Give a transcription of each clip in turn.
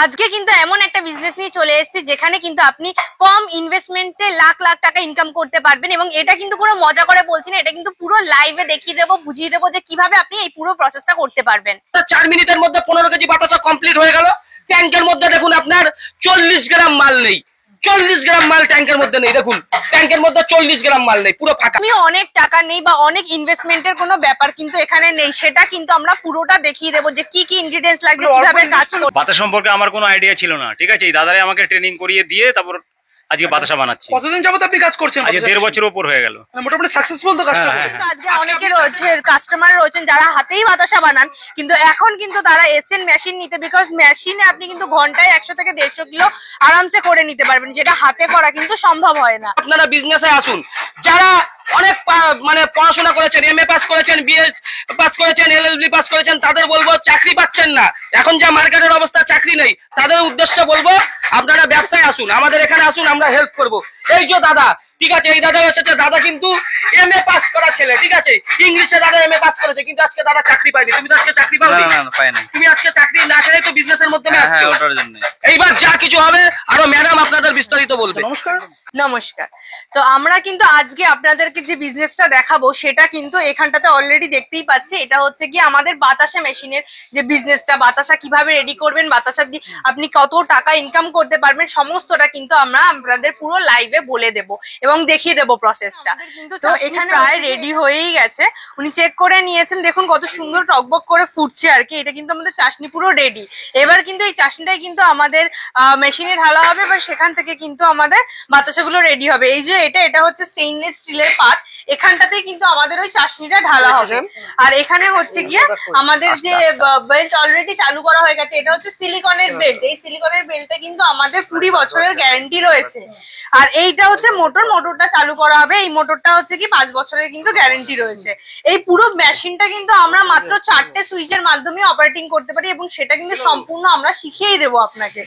আজকে কিন্তু এমন একটা বিজনেস নিয়ে চলে এসেছি যেখানে কিন্তু আপনি কম ইনভেস্টমেন্টে লাখ লাখ টাকা ইনকাম করতে পারবেন, এবং এটা কিন্তু পুরো মজা করে বলছি না, এটা কিন্তু পুরো লাইভে দেখিয়ে দেবো, বুঝিয়ে দেবো যে কিভাবে আপনি এই পুরো প্রসেসটা করতে পারবেন। 4 মিনিটের মধ্যে 15 কেজি বাতাসা কমপ্লিট হয়ে গেল। ট্যাঙ্কের মধ্যে দেখুন আপনার 40 গ্রাম মাল নেই, 40 গ্রাম মাল ট্যাঙ্কের মধ্যে নেই। দেখুন ট্যাঙ্কের মধ্যে 40 গ্রাম মাল নেই, পুরো ফাঁকা। আমি অনেক টাকা নেই বা অনেক ইনভেস্টমেন্টের কোনো ব্যাপার কিন্তু এখানে নেই, সেটা কিন্তু আমরা পুরোটা দেখিয়ে দেবো যে কি কি ইনগ্রিডিয়েন্টস লাগবে, কিভাবে কাজ করবে। বাতাস সম্পর্কে আমার কোনো আইডিয়া ছিল না, ঠিক আছে। এই দাদারে আমাকে ট্রেনিং করিয়ে দিয়ে তারপর আজকে বাতাসা বানাচ্ছি। কতদিন যাবত আপনি কাজ করছেন? আজকে 1.5 বছর উপর হয়ে গেল। মোটামুটি সাকসেসফুল তো কাজটা। কিন্তু আজকে অনেকে রয়েছে কাস্টমার রয়েছেন যারা হাতেই বাতাসা বানান, কিন্তু এখন কিন্তু তারা এসেন মেশিন নিতে, বিকজ মেশিনে আপনি কিন্তু ঘন্টায় 100 থেকে 150 কিলো আরামসে করে নিতে পারবেন, যেটা হাতে করা কিন্তু সম্ভব হয় না। আপনারা বিজনেসে আসুন, যারা অনেক মানে পড়াশোনা করেছেন, এমএ পাস করেছেন, বিএস পাস করেছেন, এলএলবি পাস করেছেন, তাদের বলবো চাকরি পাচ্ছেন না, এখন যা মার্কেটের অবস্থা চাকরি নেই, তাদের উদ্দেশ্যে বলবো আপনারা ব্যবসায় আসুন, আমাদের এখানে আসুন, আমরা হেল্প করব। এই যে দাদা, ঠিক আছে, এই দাদা এসেছে, দাদা কিন্তু এমএ পাস করা ছেলে, ঠিক আছে, ইংলিশে দাদা এমএ পাস করেছে, কিন্তু আজকে দাদা চাকরি পায়নি। তুমি তো আজকে চাকরি পাওনি? না পাইনি। তুমি আজকে চাকরি না পেলেই তো বিজনেসের মাধ্যমে আসছো। হ্যাঁ, ওটার জন্য। এইবার যা কিছু হবে আরো ম্যাডাম আপনাদের বিস্তারিত বলবে। নমস্কার। নমস্কার। তো আমরা কিন্তু আজকে আপনাদেরকে যে বিজনেসটা দেখাবো সেটা কিন্তু এখানটাতে অলরেডি দেখতেই পাচ্ছি। এটা হচ্ছে কি আমাদের বাতাসা মেশিনের যে বিজনেসটা, বাতাসা কিভাবে রেডি করবেন, বাতাসা দিয়ে আপনি কত টাকা ইনকাম করতে পারবেন, সমস্তটা কিন্তু আমরা আপনাদের পুরো লাইভে বলে দেব এবং দেখিয়ে দেবো প্রসেসটা। তো এখানে প্রায় রেডি হয়েই গেছে, উনি চেক করে নিয়েছেন, দেখুন কত সুন্দর টকবক করে ফুটছে আর কি। এটা কিন্তু আমাদের চাশনি পুরো রেডি। এবার কিন্তু এই চাশনিটাই কিন্তু আমাদের মেশিনে ঢালা হবে, বা সেখান থেকে কিন্তু আমাদের বাতাসাগুলো রেডি হবে। এই যে এটা হচ্ছে স্টেইনলেস স্টিলের পাত, এখানটাতেই কিন্তু আমাদের ওই চাশনিটা ঢালা হবে। আর এখানে হচ্ছে গিয়ে আমাদের যে বেল্ট অলরেডি চালু করা হয়ে গেছে, এটা হচ্ছে সিলিকনের বেল্ট। এই সিলিকনের বেল্টে কিন্তু আমাদের 20 বছরের গ্যারান্টি রয়েছে। আর এইটা হচ্ছে মোটরটা চালু করা হবে, এই মোটরটা হচ্ছে কি 5 বছরের কিন্তু গ্যারান্টি রয়েছে। এই পুরো মেশিনটা কিন্তু আমরা মাত্র 4টে সুইচের মাধ্যমে অপারেটিং করতে পারি, এবং সেটা কিন্তু সম্পূর্ণ আমরা শিখিয়েই দেবো আপনাকে।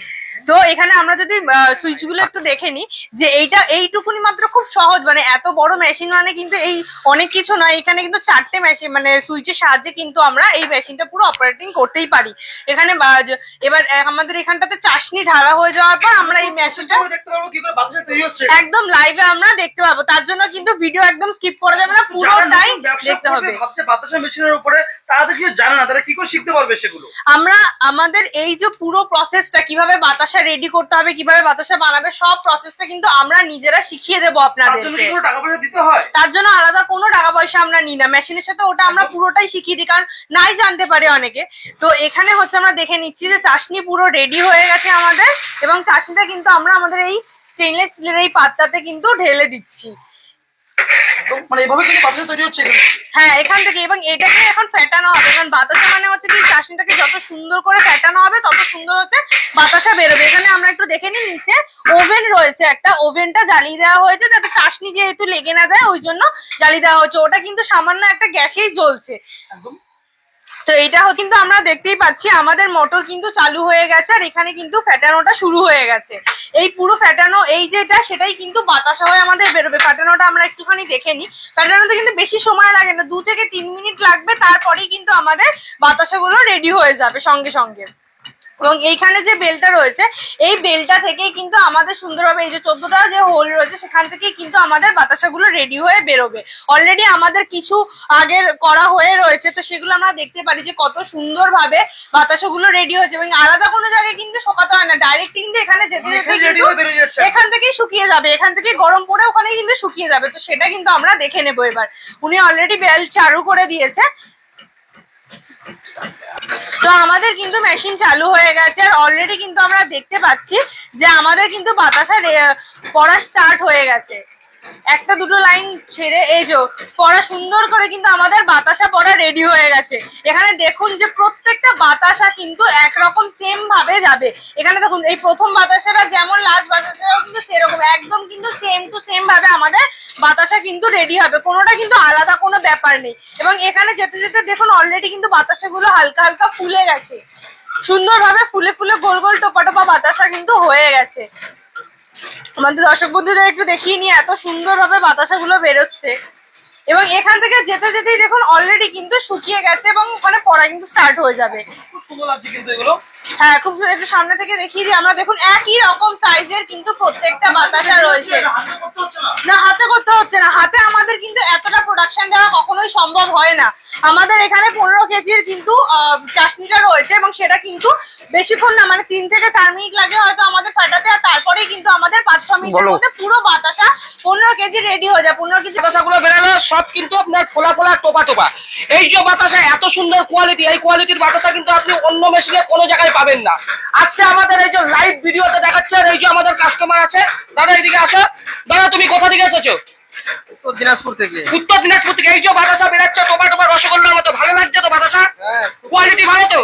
তো এখানে আমরা যদি সুইচ গুলো একটু দেখে নিই, যে এইটুকুনি মাত্র খুব সহজ, মানে এত বড় মেশিন মানে কিন্তু এই অনেক কিছু নয়। এখানে কিন্তু 4টে মেশিন মানে সুইচের সাহায্যে কিন্তু আমরা এই মেশিনটা পুরো অপারেটিং করতেই পারি। এখানে এবার আমাদের এখানটাতে চাশনি ঢালা হয়ে যাওয়ার পর আমরা এই মেশিনটা দেখতে পাবো কি করে বাতাসা তৈরি হচ্ছে, একদম লাইভে আমরা দেখতে পাবো। তার জন্য কিন্তু ভিডিও একদম স্কিপ করা যাবে না, পুরোটাই দেখতে হবে। ভাবছে বাতাসা মেশিনের উপরে, তারা তো কিছু জানে না, তারা কি করে শিখতে পারবে সেগুলো? আমরা আমাদের এই যে পুরো প্রসেসটা, কিভাবে বাতাসা রেডি করতে হবে, কিভাবে বাতাসা বানাবে, সব প্রসেসটা কিন্তু আমরা নিজেরা শিখিয়ে দেবো আপনাদেরকে। টাকা পয়সা দিতে হয়? তার জন্য আলাদা কোনো টাকা পয়সা আমরা নিই না, মেশিনের সাথে ওটা আমরা পুরোটাই শিখিয়ে দিই, কারণ নাই জানতে পারে অনেকে। তো এখানে হচ্ছে আমরা দেখে নিচ্ছি যে চাশনি পুরো রেডি হয়ে গেছে আমাদের, এবং চাশনিটা কিন্তু আমরা আমাদের এই স্টেইনলেস স্টিলের এই পাত্রটাতে কিন্তু ঢেলে দিচ্ছি। মানে এভাবে কিন্তু বাতাসা তৈরি হচ্ছে? হ্যাঁ, এখান থেকে। এবং এটাকে এখন ফেটানো হবে, কারণ বাতাসা মানে হচ্ছে কি চাশনিটাকে যত সুন্দর করে ফেটানো হবে তত সুন্দর হচ্ছে বাতাসা বেরোবে। এখানে আমরা একটু দেখে নিই, নিচে ওভেন রয়েছে একটা, ওভেনটা জ্বালিয়ে দেওয়া হয়েছে যাতে চাশনি যেহেতু লেগে না যায়, ওই জন্য জ্বালিয়ে দেওয়া হচ্ছে। ওটা কিন্তু সামান্য একটা গ্যাসেই জ্বলছে। তো এটা কিন্তু আমরা দেখতেই পাচ্ছি আমাদের মোটর কিন্তু চালু হয়ে গেছে, আর এখানে কিন্তু ফেটানোটা শুরু হয়ে গেছে। এই পুরো ফেটানো এই যেটা, সেটাই কিন্তু বাতাসা হয়ে আমাদের বেরোবে। ফেটানোটা আমরা একটুখানি দেখে নিই। ফেটানোতে কিন্তু বেশি সময় লাগে না, 2 থেকে 3 মিনিট লাগবে, তারপরেই কিন্তু আমাদের বাতাসাগুলো রেডি হয়ে যাবে সঙ্গে সঙ্গে। এবং এইখানে যে বেলটা রয়েছে, এই বেলটা থেকেই কিন্তু আমাদের সুন্দরভাবে এই যে 14টা যে হোল রয়েছে, সেখান থেকেই কিন্তু আমাদের বাতাসাগুলো রেডি হয়ে বেরোবে। অলরেডি আমাদের কিছু আগের করা হয়ে রয়েছে, তো সেগুলো আমরা দেখতে পারি যে কত সুন্দরভাবে বাতাসাগুলো রেডি হয়েছে। এবং আলাদা কোনো জায়গায় কিন্তু শোকাতে হয় না, ডাইরেক্ট কিন্তু এখানে যেতে যেতে এখান থেকেই শুকিয়ে যাবে, এখান থেকে গরম পড়ে ওখানেই কিন্তু শুকিয়ে যাবে। তো সেটা কিন্তু আমরা দেখে নেবো। এবার উনি অলরেডি বেল চালু করে দিয়েছে, তো আমাদের কিন্তু মেশিন চালু হয়ে গেছে। আর অলরেডি কিন্তু আমরা দেখতে পাচ্ছি যে আমাদের কিন্তু বাতাসা পড়া স্টার্ট হয়ে গেছে। একটা দুটো লাইন ছেড়ে এই যে পড়া সুন্দর করে কিন্তু আমাদের বাতাসা পড়া রেডি হয়ে গেছে। এখানে দেখুন যে প্রত্যেকটা বাতাসা কিন্তু একরকম সেম ভাবে যাবে। এখানে দেখুন এই প্রথম বাতাসাটা যেমন লাস্ট বাতাসাটাও কিন্তু সেরকম একদম কিন্তু সেম টু সেম ভাবে আমাদের বাতাসা কিন্তু রেডি হবে, কোনোটা কিন্তু আলাদা কোনো ব্যাপার নেই। এবং এখানে যেতে যেতে দেখুন অলরেডি কিন্তু বাতাসাগুলো হালকা হালকা ফুলে গেছে, সুন্দরভাবে ফুলে ফুলে গোল গোল টোপা টোপা বাতাসা কিন্তু হয়ে গেছে। আমাদের দর্শক বন্ধুদের একটু দেখিয়ে নিয়ে, এত সুন্দরভাবে বাতাসাগুলো বেরোচ্ছে। এবং এখান থেকে যেতে যেতেই দেখুন অলরেডি কিন্তু শুকিয়ে গেছে, এবং ওখানে পড়া কিন্তু স্টার্ট হয়ে যাবে। খুব সুন্দর লাগছে কিন্তু এগুলো। হ্যাঁ, খুব সুন্দর। একটু সামনে থেকে দেখিয়ে দিই আমরা। দেখুন একই রকম সাইজের কিন্তু প্রত্যেকটা বাতাসা রয়েছে। না, হাতে করতে হচ্ছে না। হাতে আমাদের কিন্তু এতটা প্রোডাকশন দেওয়া কখনোই সম্ভব হয় না। আমাদের এখানে 15 কেজির কিন্তু চাশনিটা রয়েছে এবং সেটা কিন্তু বেশিক্ষণ না, মানে 3 থেকে 4 মিনিট লাগে হয়তো আমাদের ফাটাতে, আর তারপরেই কিন্তু আমাদের 5-6 মিনিটের মধ্যে পুরো বাতাসা 15 কেজি রেডি হয়ে যায়। 15 কেজি বাতাসাগুলো বেরালো সব কিন্তু আপনার ফোলা ফোলা টোপা টোপা। এই যে বাতাসা এত সুন্দর কোয়ালিটি, এই কোয়ালিটির বাতাসা কিন্তু আপনি অন্য মেশিনে কোনো জায়গায় পাবেন না। আজকে আমাদের এই যে লাইভ ভিডিওতে দেখাচ্ছেন, এই যে আমাদের কাস্টমার আছে, দাদা এইদিকে আসো। দাদা তুমি কোথা থেকে এসেছো? উত্তর দিনাজপুর থেকে। উত্তর দিনাজপুর থেকে। এই যে বাতাসা বেরাচ্ছে টোপা টোপা রসগোল্লার মতো, ভালো লাগছে তো বাতাসা? কোয়ালিটি ভালো তো?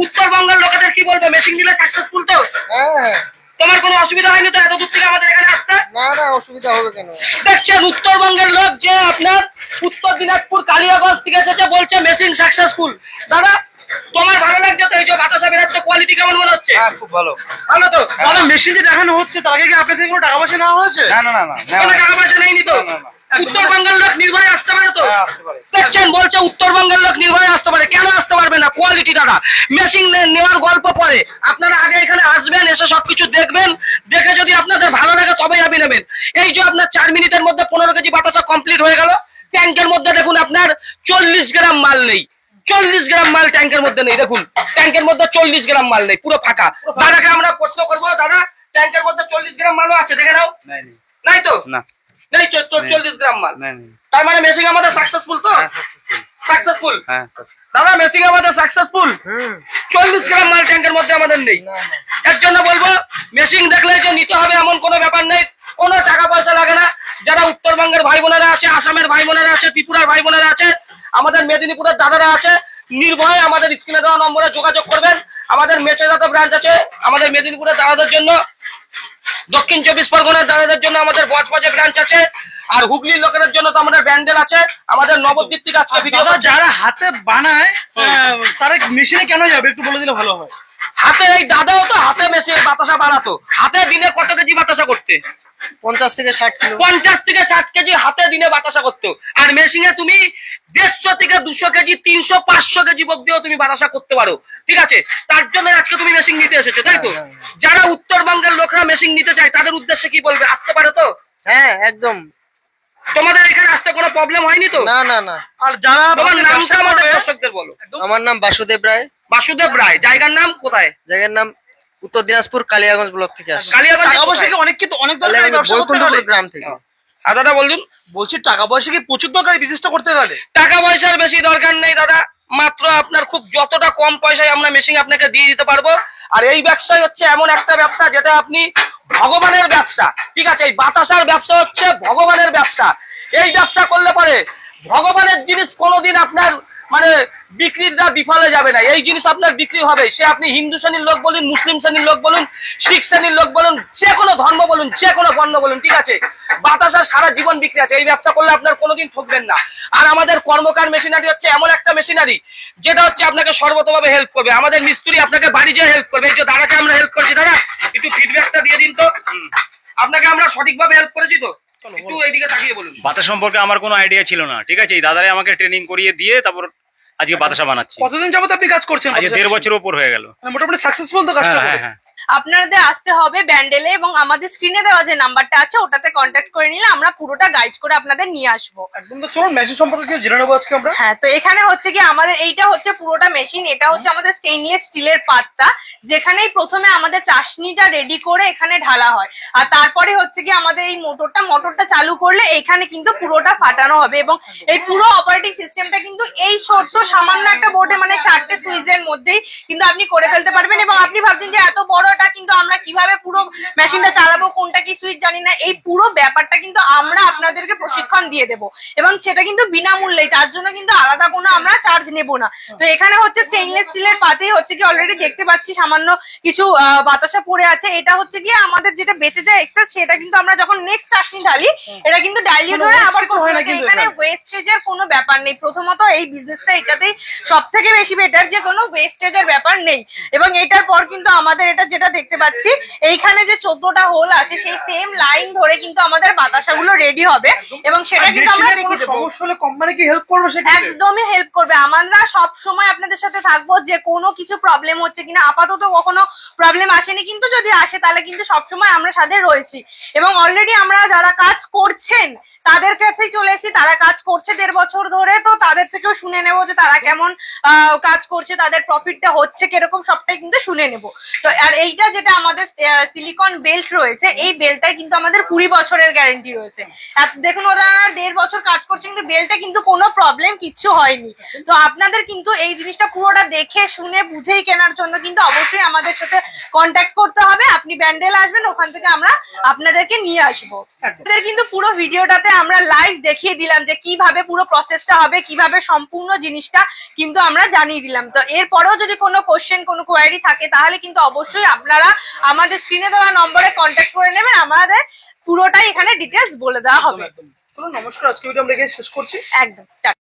উত্তরবঙ্গের লোকেদের কি বলবে, মেশিন নিলে সাকসেসফুল তো? হ্যাঁ, তোমার কোনো অসুবিধা হয়নি তো এত দূর থেকে আমাদের এখানে আসতে? না না, অসুবিধা হবে কেন? দেখছেন উত্তরবঙ্গের লোক যে আপনার উত্তর দিনাজপুর কালিয়াগঞ্জ থেকে এসেছে, বলছে মেশিন সাকসেসফুল। দাদা তোমার ভালো লাগছে তো? এই যে বাতাসা বেরাচ্ছে কোয়ালিটি কেমন মনে হচ্ছে? হ্যাঁ, খুব ভালো। ভালো তো? দাদা মেশিন যে দেখানো হচ্ছে তার আগে কি আপনার থেকে কোনো টাকা পয়সা নেওয়া হয়েছে? না না না না, কোনো টাকা পয়সা নেয়নি তো? না, না। উত্তরবঙ্গের লোক নির্ভয়ে আসতে পারে তো? হ্যাঁ, আসতে পারে। দেখছেন বলছে উত্তরবঙ্গের লোক নির্ভয়ে আসতে পারে। কেন আসতে পারবে না? কোয়ালিটি দাদা। মেশিন নেওয়ার গল্প পরে, আপনারা আগে এখানে আসবেন, এসে সবকিছু দেখবেন, দেখে যদি আপনাদের ভালো লাগে তবেই আপনি নেবেন। এই যে আপনার 4 মিনিটের মধ্যে 15 কেজি বাতাসা কমপ্লিট হয়ে গেল। ট্যাঙ্কের মধ্যে দেখুন আপনার 40 গ্রাম মাল নেই। 40 গ্রাম মাল ট্যাঙ্কের মধ্যে নেই। দেখুন ট্যাঙ্কের মধ্যে 40 গ্রাম মাল নেই, পুরো ফাঁকা। দাদাকে আমরা প্রশ্ন করবো, দাদা ট্যাঙ্কের মধ্যে 40 গ্রাম মালও আছে, দেখে নাও। নাই তো? না, নেই তো 40 গ্রাম মাল। না, তার মানে মেশিন আমাদের সাকসেসফুল তো? সাকসেসফুল। হ্যাঁ, দাদা মেশিন আমাদের সাকসেসফুল। 40 গ্রাম মাল ট্যাঙ্কের মধ্যে আমাদের নেই। এর জন্য বলবো মেশিন দেখলে যে নিতে হবে এমন কোনো ব্যাপার নেই, কোনো টাকা পয়সা লাগে না। যারা উত্তরবঙ্গের ভাই বোনেরা আছে, আসামের ভাই বোনেরা আছে, ত্রিপুরার ভাই বোনেরা আছে, আমাদের মেদিনীপুরের দাদারা আছে, নির্ভয়ে আমাদের স্ক্রিনে দেওয়া নম্বরে যোগাযোগ করবেন। আমাদের মেচেদাতে ব্রাঞ্চ আছে আমাদের মেদিনীপুরের দাদাদের জন্য, দক্ষিণ 24 পরগনার দাদাদের জন্য আমাদের বজবজে ব্রাঞ্চ আছে, আর হুগলির লোকেদের জন্য তো আমাদের ব্যান্ডেল আছে। আমাদের নবদ্বীপ থেকে আজকে ভিডিও দাদা যারা হাতে বানায় তারা মেশিনে কেন যাবে একটু বলে দিলে ভালো হয়। হাতে, এই দাদাও তো হাতে মেশিন বাতাসা বানাতো। হাতে দিনে কত কেজি বাতাসা করতে? 50 থেকে 60 কিলো। 50 থেকে 60 কেজি হাতে দিনে বাতাসা করতো। আর মেশিনে তুমি 150 থেকে 200 কেজি, 300, 500 কেজি অব্দিও তুমি বাতাসা করতে পারো। ঠিক আছে, তার জন্য আজকে তুমি মেশিন নিতে এসেছো, তাই তো? যারা উত্তরবঙ্গের লোকরা মেশিন নিতে চায় তাদের উদ্দেশ্যে কি বলবে? আসতে পারে তো? হ্যাঁ, একদম। তোমাদের এখানে আসতে কোনো প্রবলেম হয়নি তো? না না না। আর যারা তোমার নামটা আমাদের দর্শকদের বলো। আমার নাম বাসুদেব রায়। বাসুদেব রায়। জায়গার নাম কোথায়? জায়গার নাম উত্তর দিনাজপুর কালিয়াগঞ্জ ব্লক থেকে আসছে। কালিয়াগঞ্জ। টাকা পয়সা কি অনেক কিন্তু অনেক দরকারি ব্যবসা করতে গেলে? বৈকুণ্ঠপুর গ্রাম থেকে। আর দাদা বলুন। বলছি টাকা পয়সা কি প্রচুর দরকারি বিজনেসটা করতে গেলে? টাকা পয়সার বেশি দরকার নেই দাদা, মাত্র আপনার খুব যতটা কম পয়সায় আমরা মেশিন আপনাকে দিয়ে দিতে পারবো। আর এই ব্যবসায় হচ্ছে এমন একটা ব্যবসা যেটা আপনি ভগবানের ব্যবসা। ঠিক আছে, এই বাতাসার ব্যবসা হচ্ছে ভগবানের ব্যবসা। এই ব্যবসা করলে পরে ভগবানের জিনিস কোনোদিন আপনার মানে বিক্রিটা বিফলে যাবে না। এই জিনিস আপনার বিক্রি হবে, সে আপনি হিন্দু শ্রেণীর লোক বলুন, মুসলিম শ্রেণীর লোক বলুন, শিখ শ্রেণীর লোক বলুন, যে কোনো ধর্ম বলুন, যে কোনো বর্ণ বলুন। ঠিক আছে, বাতাসা সারা জীবন বিক্রি আছে। এই ব্যবসা করলে আপনার কোনোদিন ঠকবেন না। আর আমাদের কর্মকার মেশিনারি হচ্ছে এমন একটা মেশিনারি যেটা হচ্ছে আপনাকে সর্বতভাবে হেল্প করবে। আমাদের মিস্ত্রি আপনাকে বাড়ি যেয়ে হেল্প করবে। এই যে দাদাকে আমরা হেল্প করছি, দাদা একটু ফিডব্যাকটা দিয়ে দিন তো। আপনাকে আমরা সঠিকভাবে হেল্প করেছি তো? একটু এইদিকে তাকিয়ে বলুন। বাতাস সম্পর্কে আমার কোনো আইডিয়া ছিল না, ঠিক আছে? এই দাদারাই আমাকে ট্রেনিং করিয়ে দিয়ে তারপর আজকে বাতাসা বানাচ্ছি। কতদিন যাবত আপনি কাজ করছেন? আজকে 1.5 বছরের উপর হয়ে গেল। মানে মোটামুটি সাকসেসফুল তো কাজটা? হ্যাঁ হ্যাঁ। আপনাদের আসতে হবে ব্যান্ডেলে এবং আমাদের স্ক্রিনে দেওয়া যে নাম্বারটা আছে ওটাতে কন্ট্যাক্ট করে নিলে আমরা পুরোটা গাইড করে আপনাদের নিয়ে আসবো। একদম। তো চলুন মেশিন সম্পর্কে কিছু জেনে নেবো আজকে আমরা। হ্যাঁ, তো এখানে হচ্ছে কি আমাদের এইটা হচ্ছে পুরোটা মেশিন। এটা হচ্ছে আমাদের স্টেইনলেস স্টিলের পাত্তা, যেখানেই প্রথমে আমাদের চাশনিটা রেডি করে এখানে ঢালা হয়। আর তারপরে হচ্ছে কি আমাদের এই মোটরটা চালু করলে এখানে কিন্তু পুরোটা ফাটানো হবে। এবং এই পুরো অপারেটিং সিস্টেমটা কিন্তু এই ছোট্ট সামান্য একটা বোর্ডে মানে 4টে সুইচের মধ্যেই কিন্তু আপনি করে ফেলতে পারবেন। এবং আপনি ভাবছেন যে এত বড়টা কিন্তু আমরা কিভাবে পুরো মেশিনটা চালাবো, কোনটা কি সুইচ জানি না, এই পুরো ব্যাপারটা কিন্তু আমরা আপনাদেরকে প্রশিক্ষণ দিয়ে দেবো এবং সেটা কিন্তু বিনামূল্যেই। তার জন্য কিন্তু আলাদা কোনো আমরা চার্জ নেব না। তো এখানে হচ্ছে স্টেইনলেস স্টিলের পাতেই হচ্ছে কি অলরেডি দেখতে পাচ্ছি সামান্য কিছু বাতাসা পড়ে আছে। এটা হচ্ছে কি আমাদের যেটা বেঁচে যায় এক্সেস, সেটা কিন্তু আমরা যখন নেক্সট চাশনি ঢালি এটা কিন্তু ডাইলিউট হয়ে আবার এখানে ওয়েস্টেজের কোনো ব্যাপার নেই। প্রথমত এই বিজনেসটা এটাতেই সব থেকে বেশি বেটার যে কোনো ওয়েস্টেজের ব্যাপার নেই। এবং এটার পর কিন্তু আমাদের এটা যেটা যেটা দেখতে পাচ্ছি এইখানে যে 14টা হোল আছে সেই সেম লাইন ধরে কিন্তু আমাদের বাতাসাগুলো রেডি হবে এবং সেটা কিন্তু আমরা মেশিনে কোনো দেখে দেবো। সমস্যা হলে কোম্পানি কি হেল্প করবে সেক্ষেত্রে? একদমই হেল্প করবে, আমরা সব সময় আপনাদের সাথে থাকবো যে কোনো কিছু প্রবলেম হচ্ছে কিনা। আপাতত কখনো প্রবলেম আসেনি, কিন্তু যদি আসে তাহলে কিন্তু সবসময় আমরা সাথে রয়েছি। এবং অলরেডি আমরা যারা কাজ করছেন তাদের কাছেই চলে এসেছি, তারা কাজ করছে 1.5 বছর ধরে, তো তাদের থেকেও শুনে নেবো যে তারা কেমন কাজ করছে, তাদের প্রফিটটা হচ্ছে কিরকম, সবটাই কিন্তু শুনে নেবো। তো আর এইটা যেটা আমাদের সিলিকন বেল্ট রয়েছে, এই বেল্টটাই কিন্তু আমাদের 20 বছরের গ্যারেন্টি রয়েছে। দেখুন ওরা 1.5 বছর কাজ করছে কিন্তু বেল্টে কিন্তু কোনো প্রবলেম কিচ্ছু হয়নি। তো আপনাদের কিন্তু এই জিনিসটা পুরোটা দেখে শুনে বুঝেই কেনার জন্য কিন্তু অবশ্যই আমাদের সাথে কন্ট্যাক্ট করতে হবে। আপনি ব্যান্ডেল আসবেন, ওখান থেকে আমরা আপনাদেরকে নিয়ে আসবো। আপনাদের কিন্তু পুরো ভিডিওটাতে আমরা লাইভ দেখিয়ে দিলাম যে কিভাবে পুরো প্রসেসটা হবে, কিভাবে সম্পূর্ণ জিনিসটা কিন্তু আমরা জানিয়ে দিলাম। তো এরপরেও যদি কোনো কোশ্চেন, কোনো কোয়ারি থাকে তাহলে কিন্তু অবশ্যই আপনারা আমাদের স্ক্রিনে দেওয়া নম্বরে কন্ট্যাক্ট করে নেবেন, আমাদের পুরোটাই এখানে ডিটেলস বলে দেওয়া হবে। চলো নমস্কার, আজকে ভিডিও আমরা এখানে শেষ করছি। একদম।